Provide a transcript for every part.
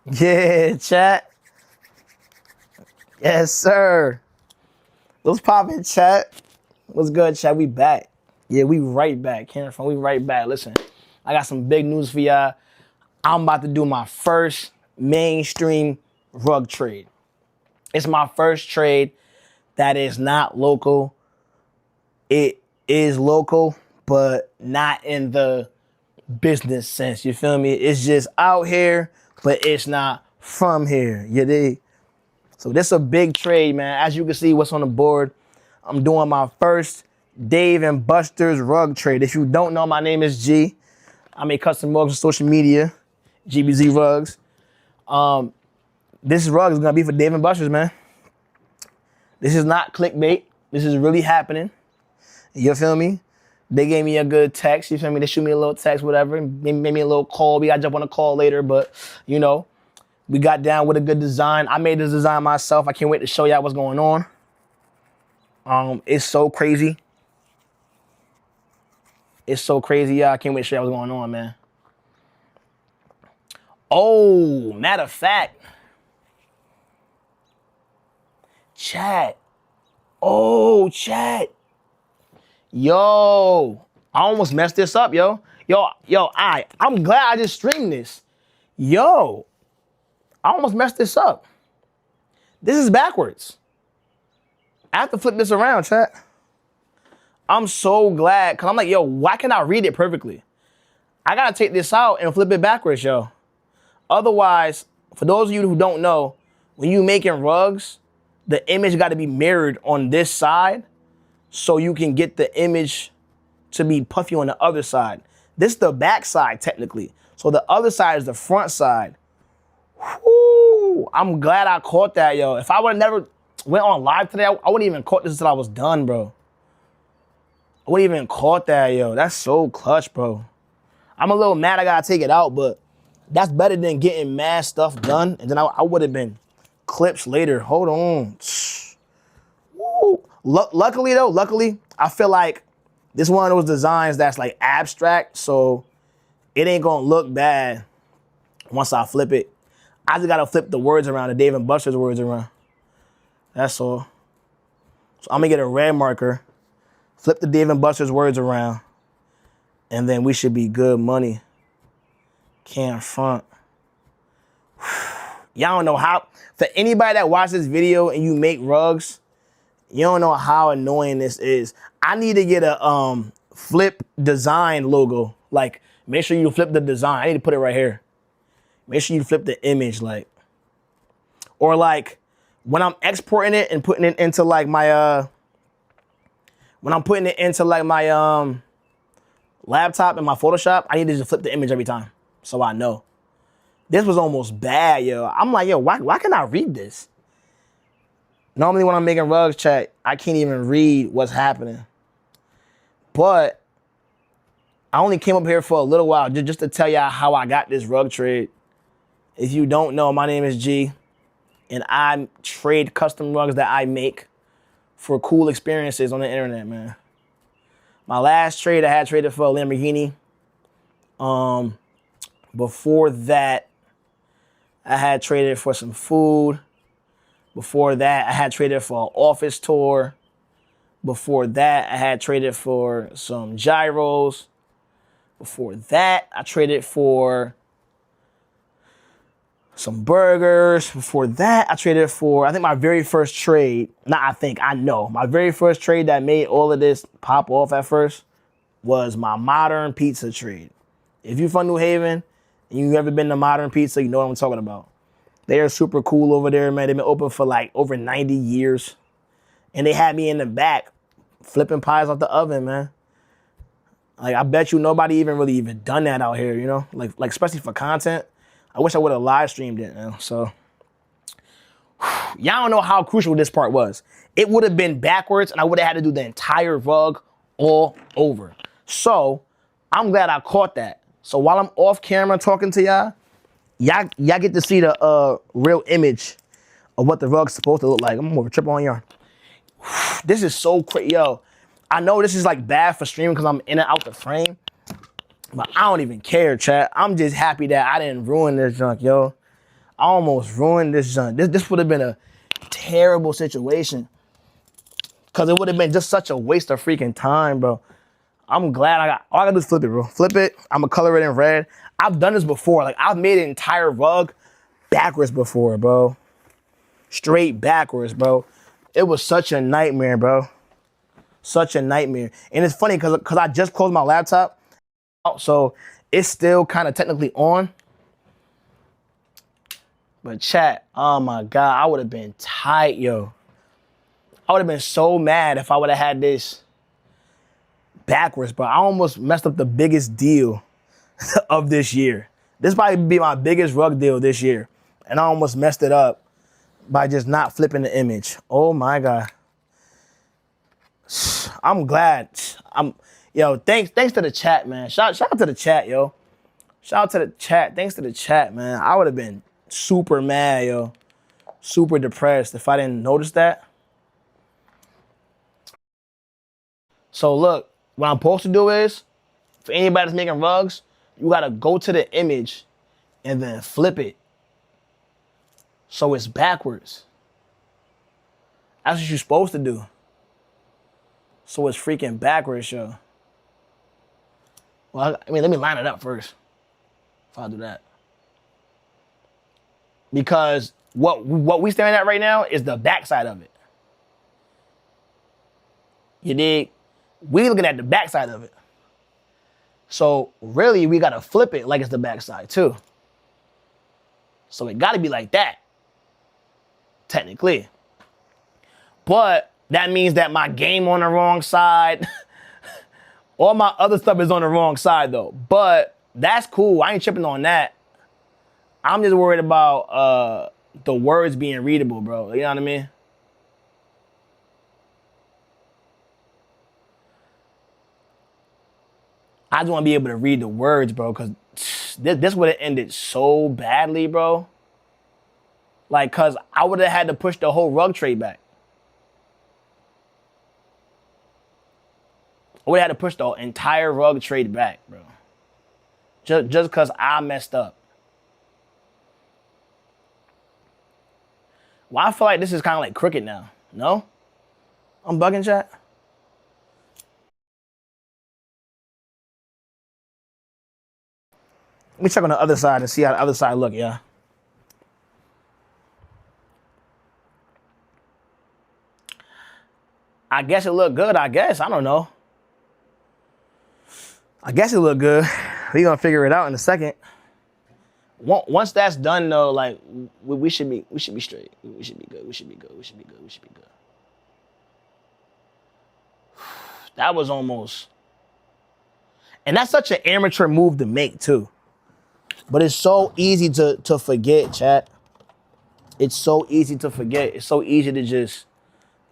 Yeah, chat. Yes, sir. What's poppin', chat? What's good, chat? We back. Yeah, we right back. Cameron phone, we right back. Listen, I got some big news for y'all. I'm about to do my first mainstream rug trade. It's my first trade that is not local. It is local, but not in the business sense. You feel me? It's just out here, but it's not from here. You dig? So this is a big trade, man. As you can see, what's on the board, I'm doing my first Dave and Buster's rug trade. If you don't know, my name is G. I make custom rugs on social media, GBZ Rugs. This rug is gonna be for Dave and Buster's, man. This is not clickbait. This is really happening. You feel me? They gave me a good text. You feel me? They shoot me a little text, whatever. Maybe made me a little call. We gotta jump on a call later, but you know, we got down with a good design. I made this design myself. I can't wait to show y'all what's going on. It's so crazy. It's so crazy, y'all. I can't wait to show y'all what's going on, man. Oh, matter of fact, chat. Oh, chat. Yo, I almost messed this up, yo. I'm glad I just streamed this. Yo, I almost messed this up. This is backwards. I have to flip this around, chat. I'm so glad, because I'm like, yo, why can't I read it perfectly? I got to take this out and flip it backwards, yo. Otherwise, for those of you who don't know, when you making rugs, the image got to be mirrored on this side so you can get the image to be puffy on the other side. This is the back side, technically. So the other side is the front side. Whoo, I'm glad I caught that, yo. If I would have never went on live today, I wouldn't even caught this until I was done, bro. I wouldn't even caught that, yo. That's so clutch, bro. I'm a little mad I gotta take it out, but that's better than getting mad stuff done. And then I would have been clips later. Hold on. Woo. Luckily, I feel like this is one of those designs that's like abstract, so it ain't gonna look bad once I flip it. I just gotta flip the words around, the Dave and Buster's words around. That's all. So I'm gonna get a red marker, flip the Dave and Buster's words around, and then we should be good money. Can't front. Y'all don't know how, for anybody that watches this video and you make rugs, you don't know how annoying this is. I need to get a flip design logo. Like, make sure you flip the design. I need to put it right here. Make sure you flip the image, like, or like when I'm exporting it and putting it into like my laptop and my Photoshop, I need to just flip the image every time so I know. This was almost bad, yo. I'm like, yo, why can't I read this? Normally when I'm making rugs, chat, I can't even read what's happening. But I only came up here for a little while just to tell y'all how I got this rug trade. If you don't know, my name is G, and I trade custom rugs that I make for cool experiences on the internet, man. My last trade, I had traded for a Lamborghini. Before that, I had traded for some food. Before that, I had traded for an office tour. Before that, I had traded for some gyros. Before that, I traded for some burgers. Before that, I traded for, I think my very first trade, I know, my very first trade that made all of this pop off at first was my Modern Pizza trade. If you're from New Haven and you've ever been to Modern Pizza, you know what I'm talking about. They are super cool over there, man. They've been open for like over 90 years. And they had me in the back flipping pies off the oven, man. Like, I bet you nobody even done that out here, you know? Like especially for content. I wish I would have live streamed it, man. So, y'all don't know how crucial this part was. It would have been backwards, and I would have had to do the entire rug all over. So, I'm glad I caught that. So, while I'm off camera talking to y'all get to see the real image of what the rug's supposed to look like. I'm more of a trip on yarn. This is so crazy, yo. I know this is like bad for streaming because I'm in and out the frame, but I don't even care, chat. I'm just happy that I didn't ruin this junk, yo. I almost ruined this junk. This would have been a terrible situation. Cause it would have been just such a waste of freaking time, bro. I'm glad all I gotta do is flip it, bro. Flip it, I'm gonna color it in red. I've done this before. Like, I've made an entire rug backwards before, bro. Straight backwards, bro. It was such a nightmare, bro. Such a nightmare. And it's funny cause I just closed my laptop, so it's still kind of technically on. But chat, oh my God, I would have been tight, yo. I would have been so mad if I would have had this backwards, bro. I almost messed up the biggest deal of this year. This probably be my biggest rug deal this year. And I almost messed it up by just not flipping the image. Oh my God. I'm glad. Yo, thanks to the chat, man. Shout out to the chat, yo. Shout out to the chat. Thanks to the chat, man. I would have been super mad, yo. Super depressed if I didn't notice that. So look, what I'm supposed to do is, for anybody that's making rugs, you gotta go to the image and then flip it so it's backwards. That's what you're supposed to do. So it's freaking backwards, yo. Well, I mean, let me line it up first if I do that. Because what we staring at right now is the backside of it. You dig? We looking at the backside of it. So really, we gotta flip it like it's the backside too. So it gotta be like that, technically. But that means that my game on the wrong side. All my other stuff is on the wrong side though. But that's cool, I ain't tripping on that. I'm just worried about the words being readable, bro. You know what I mean? I just want to be able to read the words, bro, because this would have ended so badly, bro. Like, because I would have had to push the whole rug tray back. I would have had to push the entire rug tray back, bro. Just because I messed up. Well, I feel like this is kind of like crooked now. No? I'm bugging, chat? Let me check on the other side and see how the other side look, yeah. I guess it looked good, I guess. I don't know. I guess it looked good. We're gonna figure it out in a second. Once that's done though, like we should be straight. We should be good. We should be good. We should be good. We should be good. That was almost. And that's such an amateur move to make too. But it's so easy to forget, chat. It's so easy to forget. It's so easy to just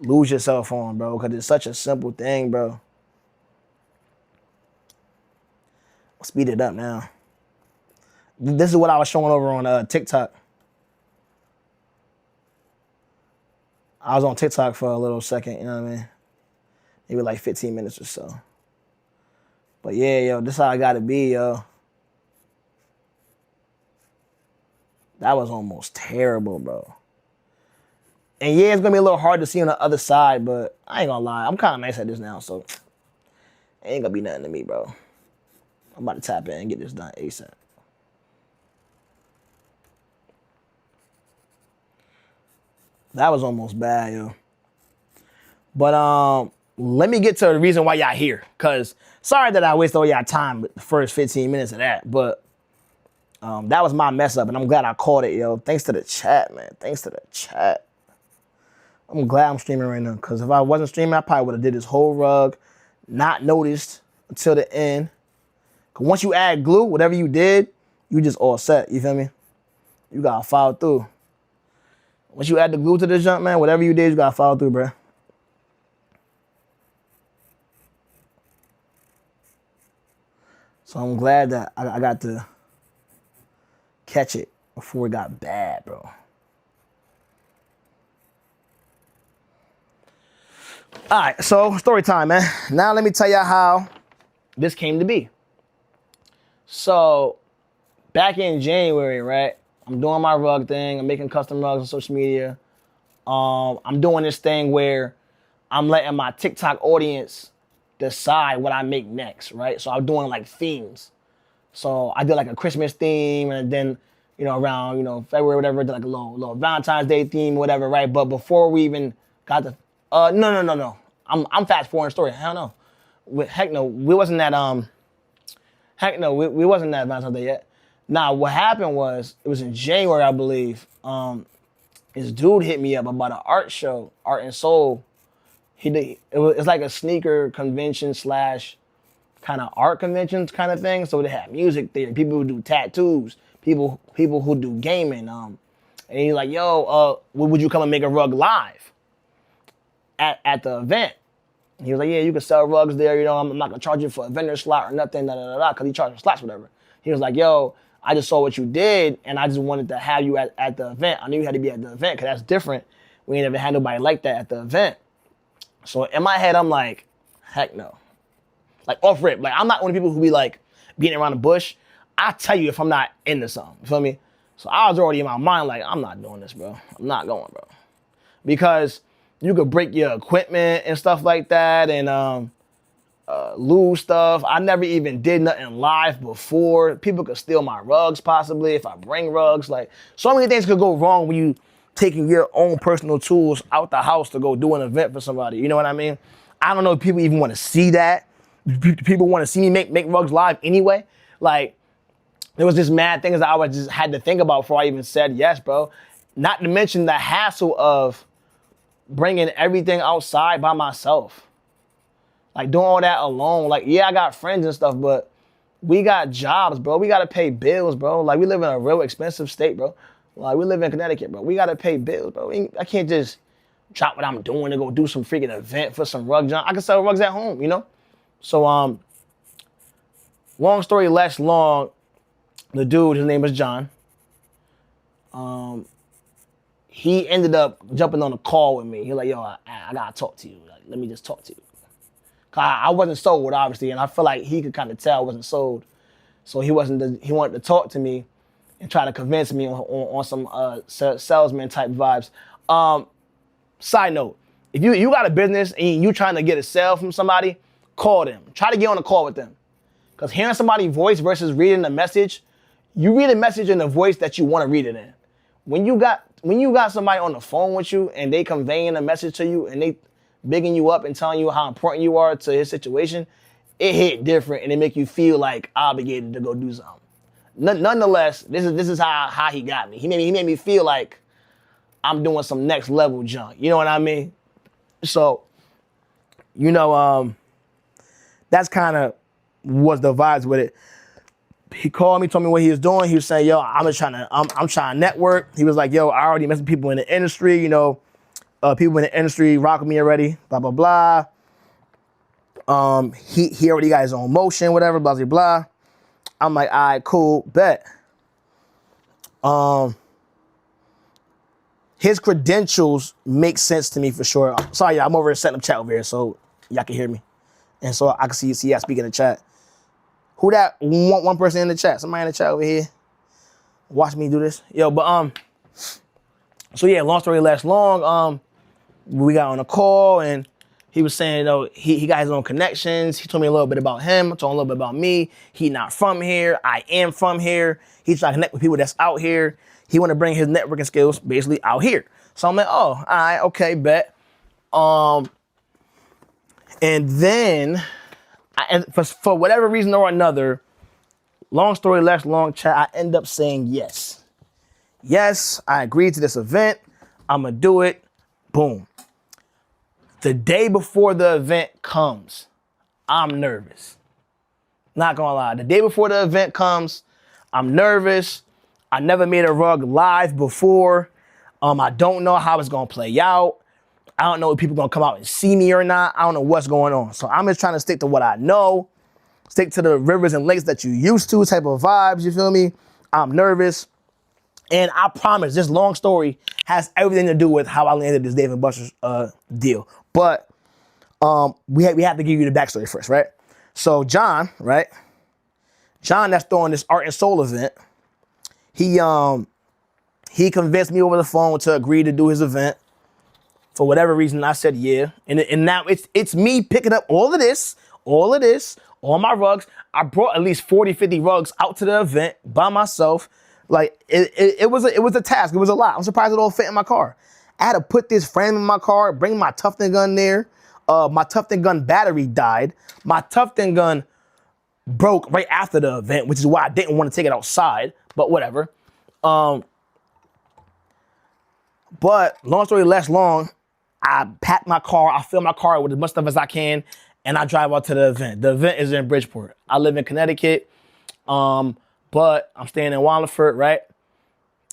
lose yourself on, bro, because it's such a simple thing, bro. I'll speed it up now. This is what I was showing over on TikTok. I was on TikTok for a little second, you know what I mean? Maybe like 15 minutes or so. But yeah, yo, this is how I gotta be, yo. That was almost terrible, bro. And yeah, it's gonna be a little hard to see on the other side, but I ain't gonna lie. I'm kind of nice at this now, so it ain't gonna be nothing to me, bro. I'm about to tap in and get this done ASAP. That was almost bad, yo. But let me get to the reason why y'all here. Cause sorry that I wasted all y'all time with the first 15 minutes of that, but that was my mess up, and I'm glad I caught it, yo. Thanks to the chat, man. Thanks to the chat. I'm glad I'm streaming right now, because if I wasn't streaming, I probably would have did this whole rug, not noticed until the end. Because once you add glue, whatever you did, you just all set, you feel me? You gotta follow through. Once you add the glue to this junk, man, whatever you did, you gotta follow through, bro. So I'm glad that I got to catch it before it got bad, bro. All right, so story time, man. Now let me tell y'all how this came to be. So back in January, right? I'm doing my rug thing. I'm making custom rugs on social media. I'm doing this thing where I'm letting my TikTok audience decide what I make next, right? So I'm doing like themes. So I did like a Christmas theme, and then, you know, around, you know, February, whatever, I did like a little Valentine's Day theme, whatever, right? But before we even got the, no. I'm fast forwarding story. Hell no. Heck no, we wasn't that, we wasn't that Valentine's Day yet. Nah, what happened was, it was in January, I believe. This dude hit me up about an art show, Art and Soul. It's like a sneaker convention slash kind of art conventions kind of thing. So they have music there, people who do tattoos, people who do gaming. And he's like, yo, would you come and make a rug live at the event? And he was like, yeah, you can sell rugs there. You know, I'm not gonna charge you for a vendor slot or nothing, because he charged for slots, whatever. He was like, yo, I just saw what you did, and I just wanted to have you at the event. I knew you had to be at the event, because that's different. We ain't never had nobody like that at the event. So in my head, I'm like, heck no. Like off rip. Like, I'm not one of the people who be like beating around the bush. I tell you if I'm not into something. You feel me? So I was already in my mind like, I'm not doing this, bro. I'm not going, bro. Because you could break your equipment and stuff like that, and lose stuff. I never even did nothing live before. People could steal my rugs possibly if I bring rugs. Like, so many things could go wrong when you taking your own personal tools out the house to go do an event for somebody. You know what I mean? I don't know if people even want to see that. People want to see me make rugs live anyway. Like, there was just mad things that I just had to think about before I even said yes, bro. Not to mention the hassle of bringing everything outside by myself. Like, doing all that alone. Like, yeah, I got friends and stuff, but we got jobs, bro. We got to pay bills, bro. Like, we live in a real expensive state, bro. Like, we live in Connecticut, bro. We got to pay bills, bro. I can't just drop what I'm doing to go do some freaking event for some rug junk. I can sell rugs at home, you know? So, long story less long, the dude, his name was John. He ended up jumping on a call with me. He was like, yo, I got to talk to you. Like, let me just talk to you. Cause I wasn't sold, obviously, and I feel like he could kind of tell I wasn't sold. So he wanted to talk to me and try to convince me on some salesman type vibes. Side note, if you got a business and you trying to get a sale from somebody, call them. Try to get on a call with them. Because hearing somebody's voice versus reading the message, you read a message in the voice that you want to read it in. When you got somebody on the phone with you and they conveying a message to you and they bigging you up and telling you how important you are to his situation, it hit different and it make you feel like obligated to go do something. Nonetheless, this is how he got me. He made me feel like I'm doing some next level junk. You know what I mean? So, you know, that's kind of was the vibes with it. He called me, told me what he was doing. He was saying, yo, I'm trying to network. He was like, yo, I already met some people in the industry, you know. People in the industry rock with me already, blah, blah, blah. He already got his own motion, whatever, blah, blah, blah. I'm like, all right, cool, bet. His credentials make sense to me for sure. Sorry, y'all, I'm over here setting up chat over here so y'all can hear me. And so I can see y'all speaking in the chat. Who that one person in the chat? Somebody in the chat over here. Watch me do this. Yo, but so yeah, long story less long. We got on a call and he was saying, you know, he got his own connections. He told me a little bit about him. I told him a little bit about me. He not from here. I am from here. He's trying to connect with people that's out here. He want to bring his networking skills basically out here. So I'm like, oh, all right, okay, bet. And then, for whatever reason or another, long story less long chat, I end up saying yes. Yes, I agreed to this event. I'm going to do it. Boom. The day before the event comes, I'm nervous. Not gonna lie. The day before the event comes, I'm nervous. I never made a rug live before. I don't know how it's gonna play out. I don't know if people gonna come out and see me or not. I don't know what's going on. So I'm just trying to stick to what I know. Stick to the rivers and lakes that you used to type of vibes, you feel me? I'm nervous. And I promise this long story has everything to do with how I landed this Dave & Buster's deal. But we have to give you the backstory first, right? So John, right? John that's throwing this Art and Soul event. He He convinced me over the phone to agree to do his event. For whatever reason, I said yeah. And now it's me picking up all of this, all my rugs. I brought at least 40, 50 rugs out to the event by myself. Like, it was a task. It was a lot. I'm surprised it all fit in my car. I had to put this frame in my car, bring my Tufting gun there. My Tufting gun battery died. My Tufting gun broke right after the event, which is why I didn't want to take it outside, but whatever. But long story less long, I pack my car, I fill my car with as much stuff as I can, and I drive out to the event. The event is in Bridgeport. I live in Connecticut, but I'm staying in Wallingford, right?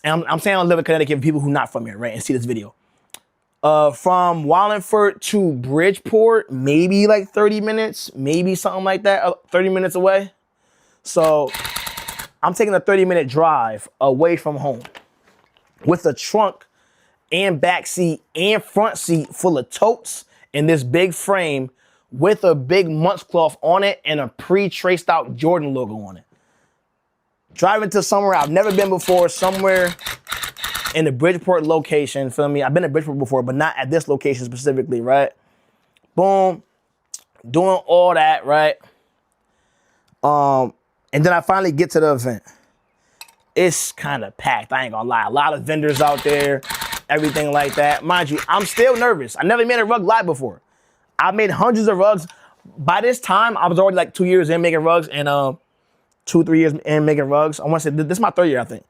And I'm saying I live in Connecticut for people who are not from here, right, and see this video. From Wallingford to Bridgeport, maybe like 30 minutes, maybe something like that, 30 minutes away. So I'm taking a 30-minute drive away from home with a trunk and back seat and front seat full of totes and this big frame with a big munch cloth on it and a pre-traced out Jordan logo on it. Driving to somewhere I've never been before, somewhere in the Bridgeport location, feel me? I've been to Bridgeport before, but not at this location specifically, right? Boom, doing all that, right? And then I finally get to the event. It's kind of packed, I ain't gonna lie. A lot of vendors out there, everything like that. Mind you, I'm still nervous. I never made a rug live before. I made hundreds of rugs. By this time, I was already like 2 years in making rugs and 2-3 years in making rugs. I want to say this is my third year, I think.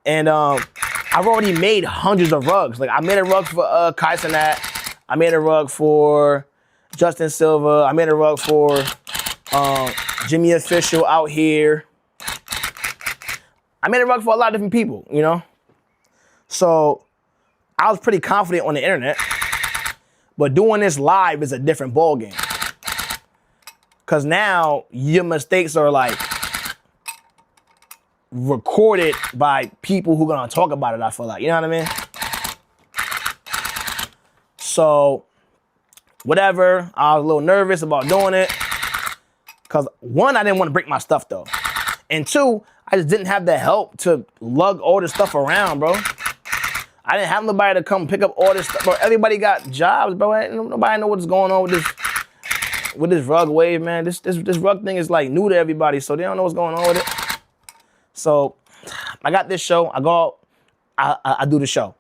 And I've already made hundreds of rugs. Like I made a rug for Kai Cenat. I made a rug for Justin Silva. I made a rug for Jimmy Official out here. I made a rug for a lot of different people, you know? So I was pretty confident on the internet, but doing this live is a different ballgame. Cause now your mistakes are like recorded by people who are gonna talk about it, I feel like, you know what I mean? So, whatever, I was a little nervous about doing it. Cause one, I didn't want to break my stuff though. And two, I just didn't have the help to lug all this stuff around, bro. I didn't have nobody to come pick up all this stuff, bro. Everybody got jobs, bro. Nobody know what's going on with this rug wave, man. This rug thing is like new to everybody, so they don't know what's going on with it. So I got this show. I go out, I do the show.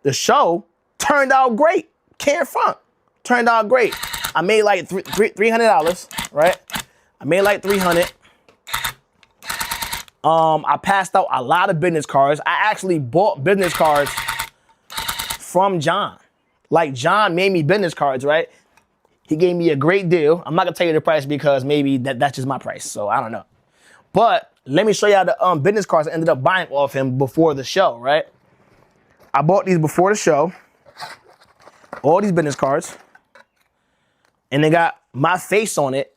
The show turned out great. Can't front. Turned out great. I made like $300, right? I made like $300. I passed out a lot of business cards. I actually bought business cards from John. Like John made me business cards, right? He gave me a great deal. I'm not gonna tell you the price because maybe that's just my price, so I don't know. But let me show y'all the business cards I ended up buying off him before the show, right? I bought these before the show. All these business cards. And they got my face on it.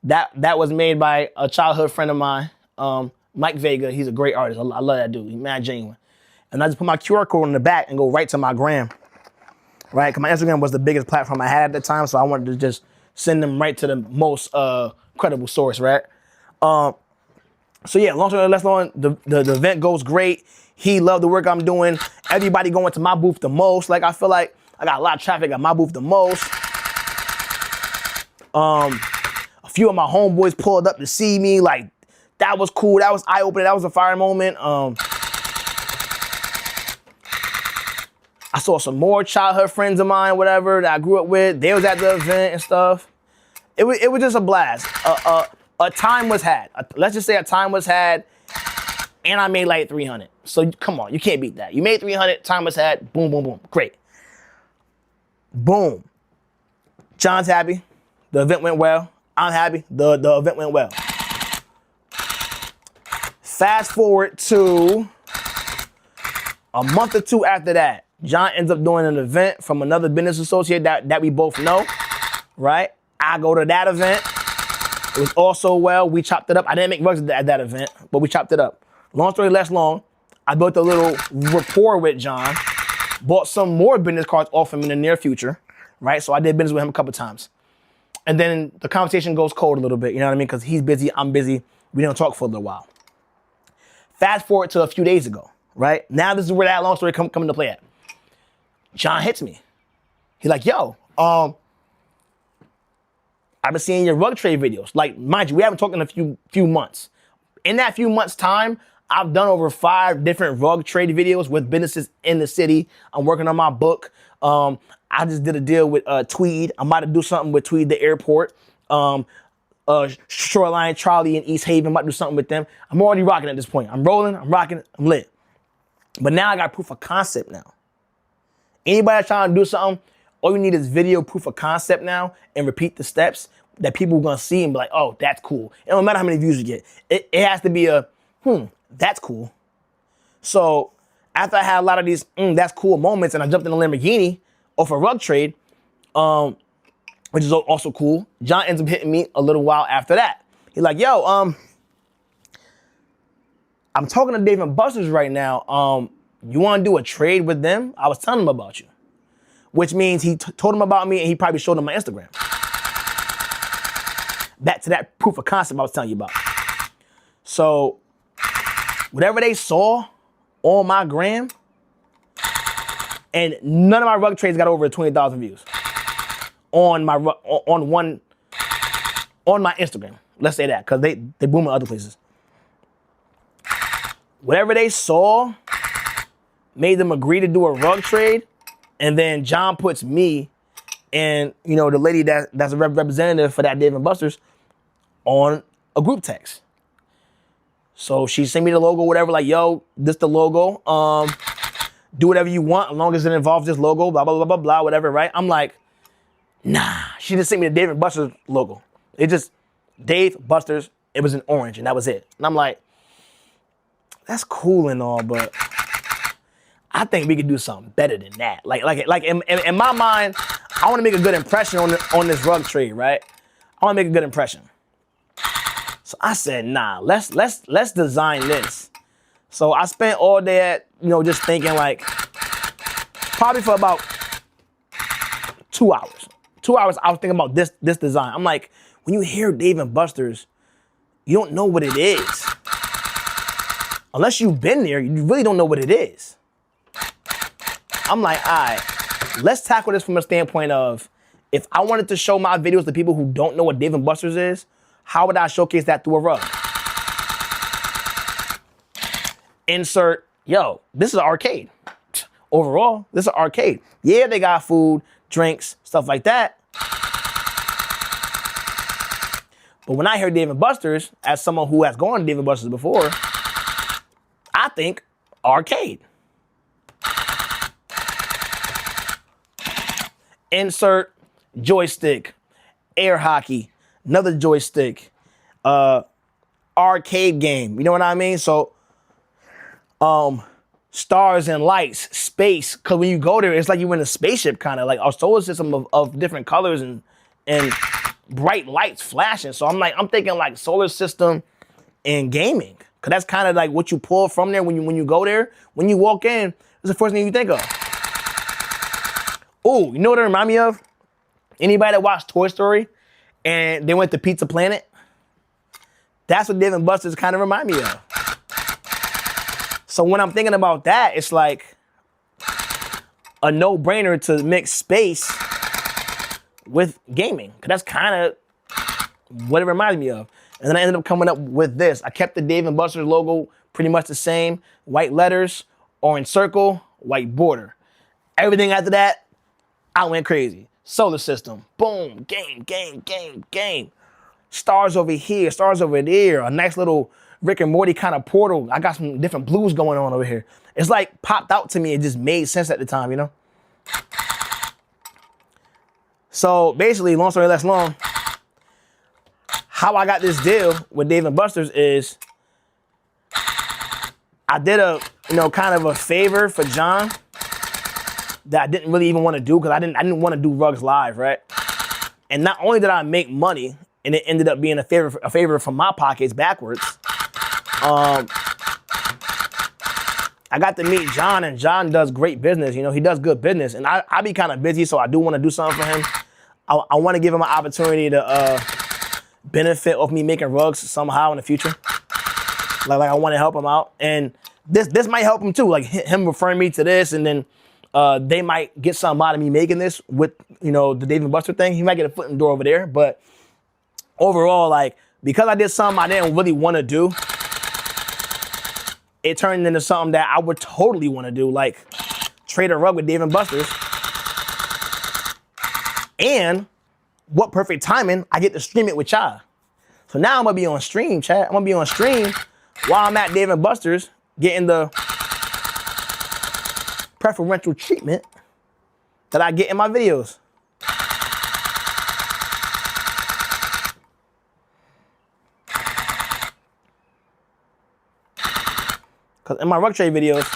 That was made by a childhood friend of mine, Mike Vega. He's a great artist. I love that dude. He's mad genuine. And I just put my QR code on the back and go right to my gram. Right? Because my Instagram was the biggest platform I had at the time, so I wanted to just send them right to the most credible source, right? So yeah, long story less long, the event goes great. He loved the work I'm doing. Everybody going to my booth the most. Like I feel like I got a lot of traffic at my booth the most. A few of my homeboys pulled up to see me. Like that was cool. That was eye-opening. That was a fire moment. I saw some more childhood friends of mine, whatever, that I grew up with. They was at the event and stuff. It was just a blast. A time was had. Let's just say a time was had, and I made like 300. So come on, you can't beat that. You made 300, time was had, boom, boom, boom, great. Boom. John's happy. The event went well. I'm happy. The event went well. Fast forward to a month or two after that, John ends up doing an event from another business associate that we both know, right? I go to that event. It was also well. We chopped it up. I didn't make rugs at that event, but we chopped it up. Long story less long, I built a little rapport with John, bought some more business cards off him in the near future, right? So I did business with him a couple times. And then the conversation goes cold a little bit, you know what I mean? Because he's busy, I'm busy. We don't talk for a little while. Fast forward to a few days ago, right? Now this is where that long story come into play at. John hits me. He's like, yo, I've been seeing your rug trade videos. Like, mind you, we haven't talked in a few months. In that few months time, I've done over 5 different rug trade videos with businesses in the city. I'm working on my book. I just did a deal with Tweed. I'm about to do something with Tweed, the airport. Shoreline Charlie in East Haven, I'm about to do something with them. I'm already rocking at this point. I'm rolling, I'm rocking, I'm lit. But now I got proof of concept now. Anybody that's trying to do something, all you need is video proof of concept now and repeat the steps that people are gonna see and be like, oh, that's cool. It don't matter how many views you get. It has to be a, that's cool. So after I had a lot of these, that's cool moments and I jumped in a Lamborghini off a rug trade, which is also cool. John ends up hitting me a little while after that. He's like, yo, I'm talking to Dave & Buster's right now. You want to do a trade with them? I was telling him about you. Which means he told him about me and he probably showed him my Instagram. Back to that proof of concept I was telling you about. So, whatever they saw on my gram, and none of my rug trades got over 20,000 views on my Instagram. Let's say that, because they boom in other places. Whatever they saw made them agree to do a rug trade, and then John puts me and the lady that's a representative for that Dave & Buster's on a group text. So she sent me the logo, whatever, like, yo, this the logo. Do whatever you want as long as it involves this logo, blah, blah, blah, blah, blah, whatever, right? I'm like, nah. She just sent me the Dave & Buster's logo. It just, Dave Buster's, it was in orange, and that was it. And I'm like, that's cool and all, but I think we could do something better than that. Like in my mind, I want to make a good impression on this rug trade, right? I want to make a good impression. So I said, nah, let's design this. So I spent all day just thinking, like, probably for about 2 hours. 2 hours I was thinking about this design. I'm like, when you hear Dave & Buster's, you don't know what it is. Unless you've been there, you really don't know what it is. I'm like, all right, let's tackle this from a standpoint of, if I wanted to show my videos to people who don't know what Dave & Buster's is, how would I showcase that through a rug? Insert, yo, this is an arcade. Overall, this is an arcade. Yeah, they got food, drinks, stuff like that. But when I hear Dave & Buster's, as someone who has gone to Dave & Buster's before, I think arcade. Insert joystick, air hockey, another joystick, arcade game. You know what I mean? So, stars and lights, space. Cause when you go there, it's like you're in a spaceship, kind of like our solar system of different colors and bright lights flashing. So I'm thinking like solar system and gaming. Cause that's kind of like what you pull from there when you go there. When you walk in, it's the first thing you think of. Oh, you know what it remind me of? Anybody that watched Toy Story and they went to Pizza Planet? That's what Dave & Buster's kind of remind me of. So when I'm thinking about that, it's like a no-brainer to mix space with gaming. Cause that's kind of what it reminds me of. And then I ended up coming up with this. I kept the Dave & Buster's logo pretty much the same. White letters, orange circle, white border. Everything after that, I went crazy. Solar system, boom, game. Stars over here, stars over there. A nice little Rick and Morty kind of portal. I got some different blues going on over here. It's like popped out to me. It just made sense at the time, you know? So basically, long story less long, how I got this deal with Dave & Buster's is I did a, kind of a favor for John that I didn't really even want to do because I didn't want to do rugs live, right? And not only did I make money, and it ended up being a favor from my pockets backwards, I got to meet John, and John does great business. He does good business, and I be kind of busy, so I do want to do something for him. I want to give him an opportunity to benefit off me making rugs somehow in the future. Like I want to help him out, and this might help him too. Like him referring me to this, and then they might get something out of me making this with, you know, the Dave and Buster thing. He might get a foot in the door over there. But overall, like, because I did something I didn't really want to do, it turned into something that I would totally want to do, like trade a rug with Dave and Buster's. And what perfect timing, I get to stream it with y'all. So now I'm gonna be on stream, chat. I'm gonna be on stream while I'm at Dave and Buster's getting the preferential treatment that I get in my videos. Because in my rug trade videos,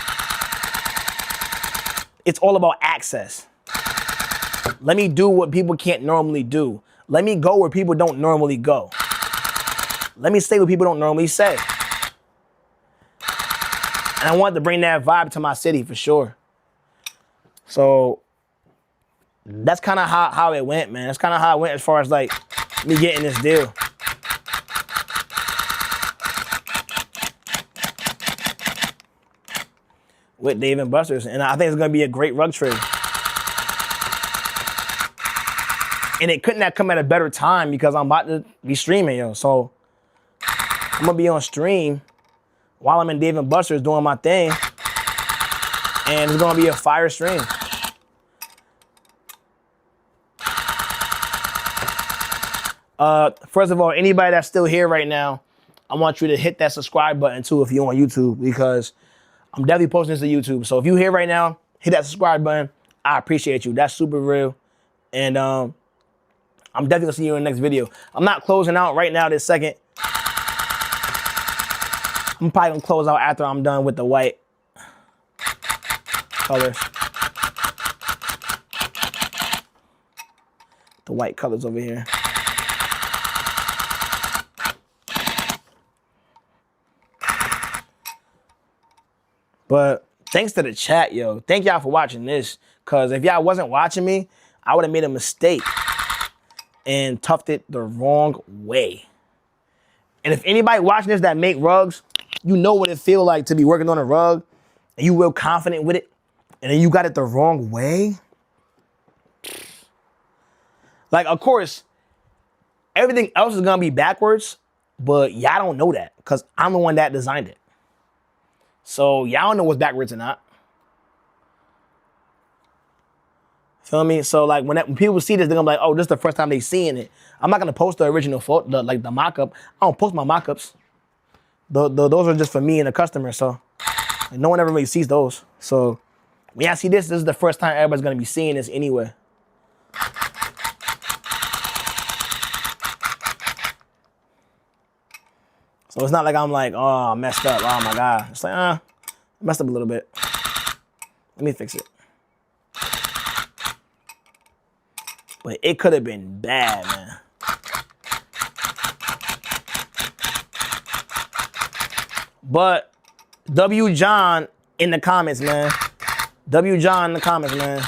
it's all about access. Let me do what people can't normally do. Let me go where people don't normally go. Let me say what people don't normally say. And I wanted to bring that vibe to my city for sure. So that's kind of how it went, man. That's kind of how it went as far as like me getting this deal. With Dave and Buster's. And I think it's going to be a great rug trade. And it couldn't have come at a better time because I'm about to be streaming, yo. So I'm going to be on stream while I'm in Dave and Buster's doing my thing. And it's going to be a fire stream. First of all, anybody that's still here right now, I want you to hit that subscribe button too if you're on YouTube, because I'm definitely posting this to YouTube. So if you're here right now, hit that subscribe button. I appreciate you. That's super real. And I'm definitely gonna see you in the next video. I'm not closing out right now this second. I'm probably gonna close out after I'm done with the white colors. The white colors over here. But thanks to the chat, yo. Thank y'all for watching this. Because if y'all wasn't watching me, I would have made a mistake and tufted the wrong way. And if anybody watching this that make rugs, you know what it feel like to be working on a rug and you real confident with it, and then you got it the wrong way. Like, of course, everything else is gonna be backwards, but y'all don't know that because I'm the one that designed it. So y'all don't know what's backwards or not. Feel me? So like when people see this, they're gonna be like, oh, this is the first time they seeing it. I'm not gonna post the original photo, like the mock-up. I don't post my mock-ups. Those are just for me and the customer. So like, no one ever really sees those. So when y'all see this is the first time everybody's gonna be seeing this anyway. So it's not like I'm like, oh, I messed up. Oh my God. It's like, I messed up a little bit. Let me fix it. But it could have been bad, man. But W John in the comments, man. W John in the comments, man.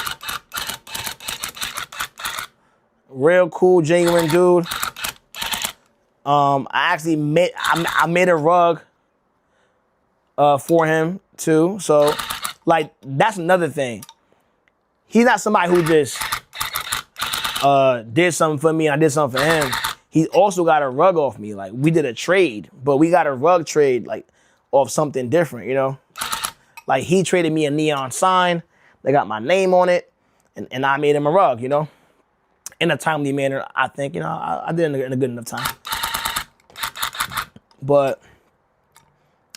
Real cool, genuine dude. I actually made a rug for him too. So like that's another thing. He's not somebody who just did something for me and I did something for him. He also got a rug off me. Like we did a trade, but we got a rug trade like off something different, you know? Like he traded me a neon sign. They got my name on it and I made him a rug, you know? In a timely manner, I think, you know, I did it in a good enough time. But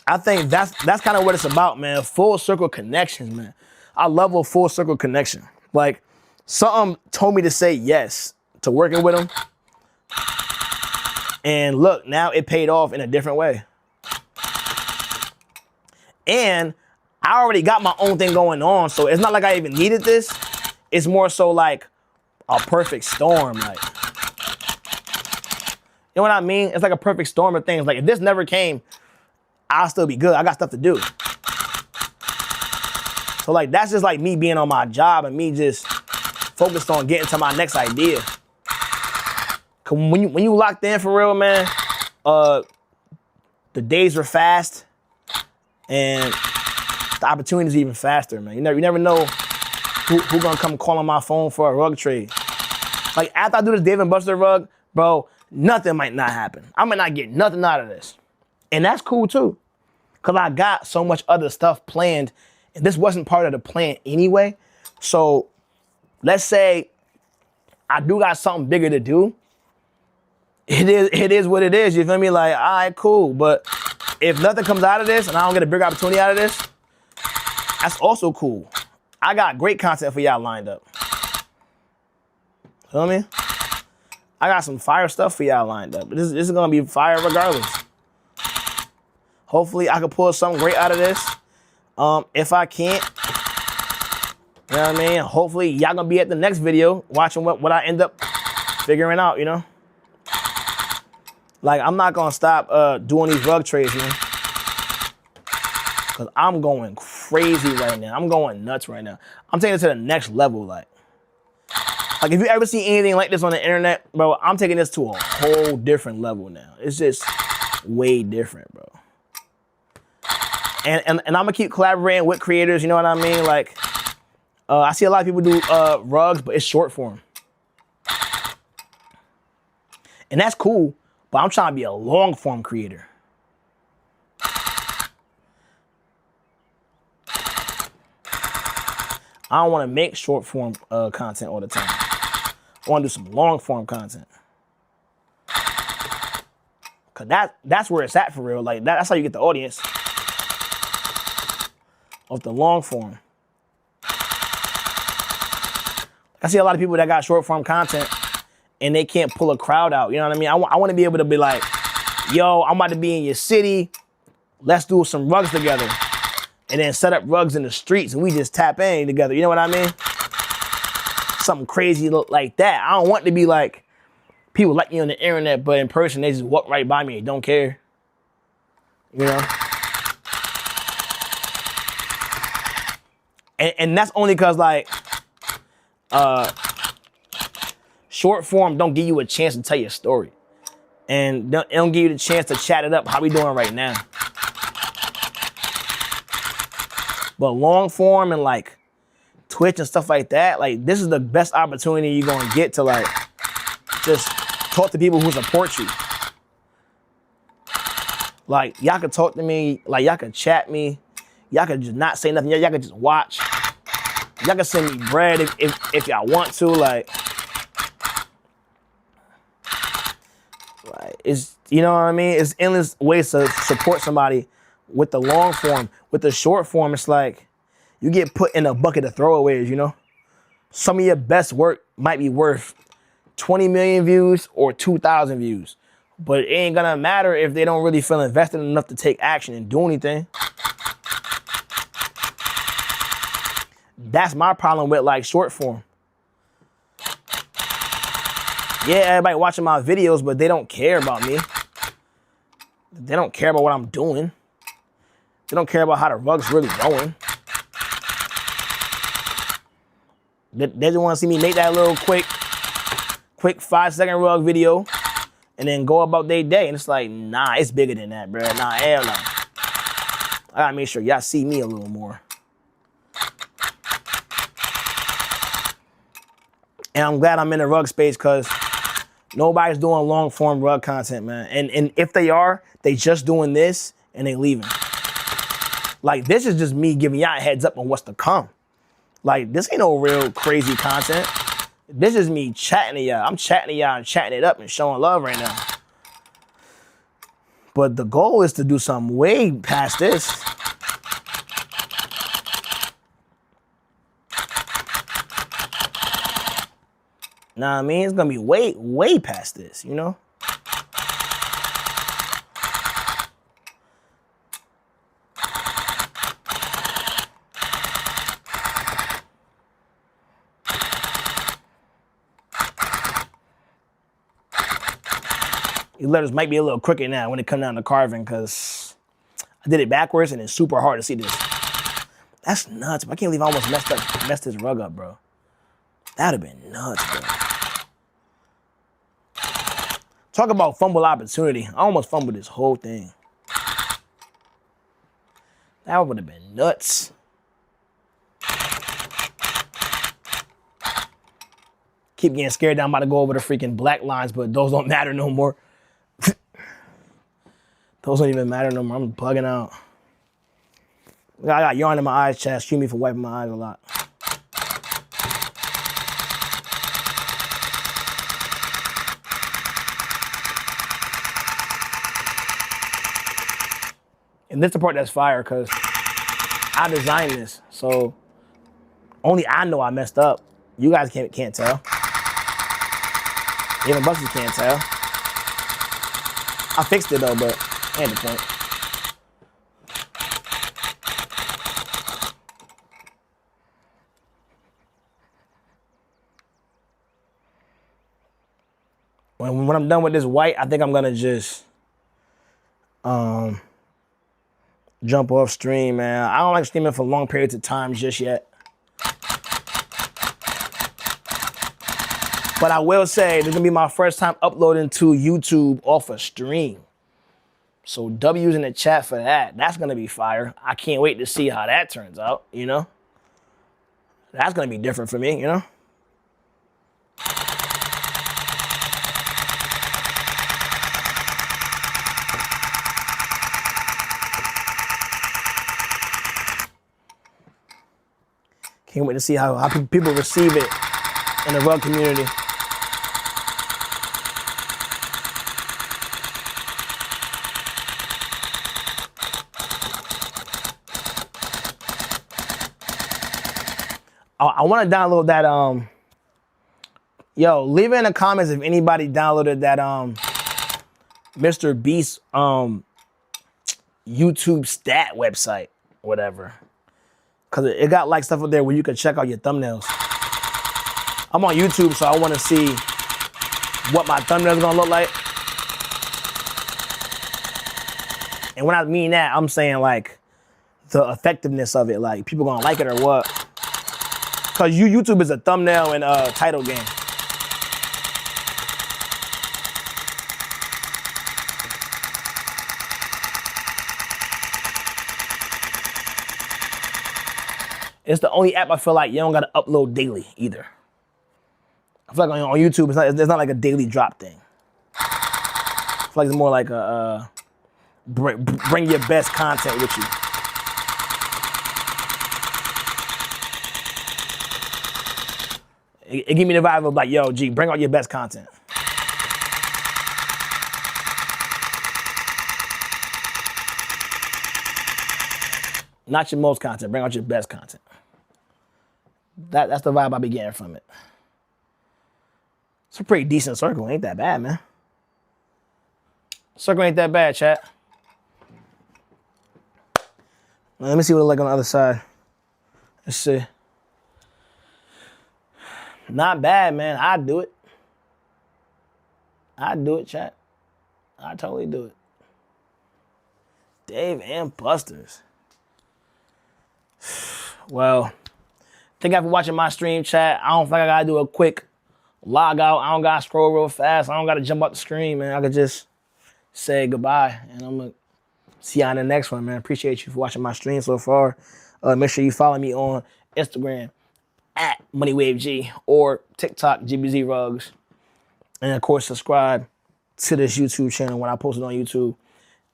I think that's kind of what it's about, man. Full circle connections, man. I love a full circle connection. Like, something told me to say yes to working with him. And look, now it paid off in a different way. And I already got my own thing going on, so it's not like I even needed this. It's more so like a perfect storm, like. You know what I mean? It's like a perfect storm of things. Like if this never came, I'll still be good. I got stuff to do. So like that's just like me being on my job and me just focused on getting to my next idea. Cause when you locked in for real, man, the days were fast and the opportunity is even faster, man. You never know who gonna come call on my phone for a rug trade. Like after I do this Dave & Buster rug, bro, nothing might not happen. I might not get nothing out of this. And that's cool too. Cause I got so much other stuff planned and this wasn't part of the plan anyway. So let's say I do got something bigger to do. It is what it is, you feel me? Like, all right, cool. But if nothing comes out of this and I don't get a big opportunity out of this, that's also cool. I got great content for y'all lined up. Feel me? I got some fire stuff for y'all lined up. This is gonna be fire regardless. Hopefully I can pull something great out of this. If I can't, you know what I mean? Hopefully y'all gonna be at the next video watching what I end up figuring out, you know? Like, I'm not gonna stop doing these rug trades, man. Cause I'm going crazy right now. I'm going nuts right now. I'm taking it to the next level, like if you ever see anything like this on the internet, bro, I'm taking this to a whole different level now. It's just way different, bro. And I'm gonna keep collaborating with creators, you know what I mean? Like, I see a lot of people do rugs, but it's short form. And that's cool, but I'm trying to be a long form creator. I don't want to make short form content all the time. I want to do some long form content. Cause that's where it's at for real. Like that's how you get the audience of the long form. I see a lot of people that got short form content and they can't pull a crowd out. You know what I mean? I want to be able to be like, yo, I'm about to be in your city. Let's do some rugs together. And then set up rugs in the streets and we just tap in together. You know what I mean? Something crazy like that. I don't want to be like people like me on the internet, but in person they just walk right by me and don't care. You know? And that's only because like short form don't give you a chance to tell your story. And it don't give you the chance to chat it up how we doing right now. But long form and like Twitch and stuff like that, like this is the best opportunity you're gonna get to like just talk to people who support you. Like y'all can talk to me, like y'all can chat me, y'all can just not say nothing, y'all can just watch. Y'all can send me bread if y'all want to, like it's, you know what I mean? It's endless ways to support somebody with the long form. With the short form, it's like you get put in a bucket of throwaways, you know? Some of your best work might be worth 20 million views or 2,000 views. But it ain't gonna matter if they don't really feel invested enough to take action and do anything. That's my problem with like short form. Yeah, everybody watching my videos, but they don't care about me. They don't care about what I'm doing. They don't care about how the rug's really going. They just want to see me make that little quick 5-second rug video and then go about their day. And it's like, nah, it's bigger than that, bro. Nah, hell no. I gotta make sure y'all see me a little more. And I'm glad I'm in the rug space because nobody's doing long form rug content, man. And if they are, they just doing this and they leaving. Like, this is just me giving y'all a heads up on what's to come. Like, this ain't no real crazy content. This is me chatting to y'all. I'm chatting to y'all and chatting it up and showing love right now. But the goal is to do something way past this. Know what I mean? It's gonna be way past this, you know? These letters might be a little crooked now when it comes down to carving because I did it backwards and it's super hard to see this. That's nuts. I can't believe I almost messed this rug up, bro. That'd have been nuts, bro. Talk about fumble opportunity. I almost fumbled this whole thing. That would have been nuts. Keep getting scared that I'm about to go over the freaking black lines, but those don't matter no more. Those don't even matter no more. I'm bugging out. I got yarn in my eyes, chat. Excuse me for wiping my eyes a lot. And this is the part that's fire, because I designed this. So only I know I messed up. You guys can't tell. Even Buster can't tell. I fixed it though, but ain't the point. When I'm done with this white, I think I'm gonna just jump off stream, man. I don't like streaming for long periods of time just yet. But I will say, this is gonna be my first time uploading to YouTube off a stream. So W's in the chat for that. That's gonna be fire. I can't wait to see how that turns out, you know? That's gonna be different for me, you know? Can't wait to see how people receive it in the rug community. I want to download that, yo, leave it in the comments if anybody downloaded that, Mr. Beast, YouTube stat website, whatever. Cause it got like stuff up there where you can check out your thumbnails. I'm on YouTube, so I want to see what my thumbnails gonna look like. And when I mean that, I'm saying like the effectiveness of it, like people gonna like it or what. Cause YouTube is a thumbnail and title game. It's the only app I feel like you don't gotta upload daily either. I feel like on YouTube, it's not like a daily drop thing. I feel like it's more like a bring your best content with you. It give me the vibe of like, yo, G, bring out your best content. Not your most content, bring out your best content. That's the vibe I be getting from it. It's a pretty decent circle, ain't that bad, man. Circle ain't that bad, chat. Let me see what it look like on the other side. Let's see. Not bad, man. I'd do it. I'd do it, chat. I'd totally do it. Dave and Busters. Well, thank you for watching my stream, chat. I don't think I gotta do a quick log out. I don't gotta scroll real fast. I don't gotta jump out the screen, man. I could just say goodbye, and I'm gonna see you on the next one, man. Appreciate you for watching my stream so far. Make sure you follow me on Instagram at MoneyWaveG or TikTok GBZ Rugs, and of course subscribe to this YouTube channel when I post it on YouTube.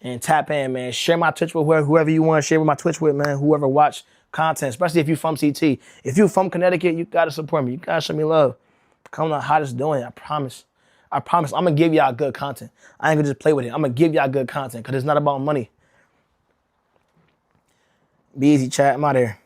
And tap in, man. Share my Twitch with whoever you want to share with my Twitch with, man. Whoever watch content, especially if you're from CT. If you're from Connecticut, you gotta support me. You gotta show me love. Come on, how this doing? I promise. I promise. I'm gonna give y'all good content. I ain't gonna just play with it. I'm gonna give y'all good content because it's not about money. Be easy, chat. I'm out here.